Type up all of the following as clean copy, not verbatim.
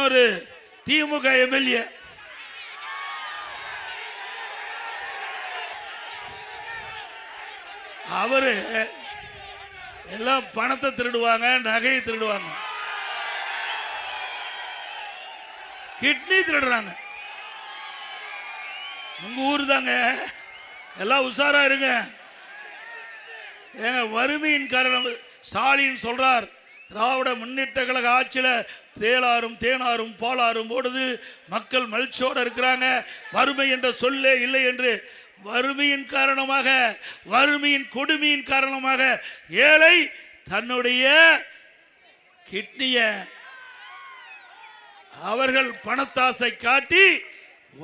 இன்னொரு திமுக எம்எல்ஏ அவரு எல்லாம் பணத்தை திருடுவாங்க, நகையை திருடுவாங்க, கிட்னி திருடுறாங்க. உங்க ஊர் தாங்க, எல்லாம் உஷாரா இருங்க. வறுமையின் காரணம் ஸ்டாலின் சொல்றார், திராவிட முன்னேற்ற கழக ஆட்சியில தேளாரும் தேனாரும் பாலாரும் ஓடுது, மக்கள் மகிழ்ச்சியோடு இருக்கிறாங்க, வறுமை என்ற சொல்லே இல்லை என்று. வறுமையின் காரணமாக, வறுமையின் கொடுமையின் காரணமாக ஏழை தன்னுடைய கிட்னிய அவர்கள் பணத்தாசை காட்டி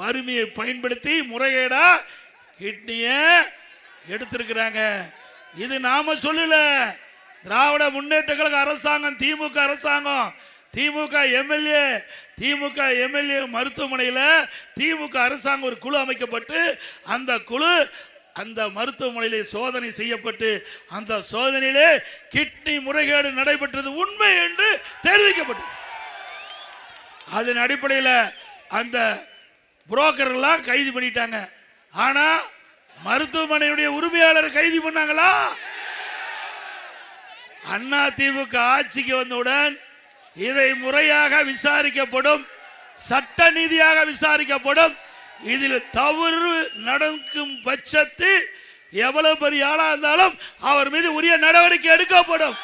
வறுமையை பயன்படுத்தி முறைகேடா கிட்னிய எடுத்திருக்கிறாங்க. இது நாம சொல்லல, திராவிட முன்னேற்ற கழக அரசாங்கம், திமுக அரசாங்கம், திமுக எம்எல்ஏ மருத்துவமனையில் திமுக அரசாங்கம் ஒரு குழு அமைக்கப்பட்டு அந்த குழு அந்த மருத்துவமனையிலே சோதனை செய்யப்பட்டு அந்த சோதனையிலே கிட்னி முறைகேடு நடைபெற்றது உண்மை என்று தெரிவிக்கப்பட்டது. அதன் அடிப்படையில் அந்த புரோக்கர்லாம் கைது பண்ணிட்டாங்க. ஆனா மருத்துவமனையுடைய உரிமையாளர் கைது பண்ணாங்களா? அண்ணா திமுக ஆட்சிக்கு வந்தவுடன் இதை முறையாக விசாரிக்கப்படும், சட்ட நீதியாக விசாரிக்கப்படும். இதில் தவறு நடக்கும் பட்சத்தில் எவ்வளவு பெரிய ஆளா இருந்தாலும் அவர் மீது உரிய நடவடிக்கை எடுக்கப்படும்.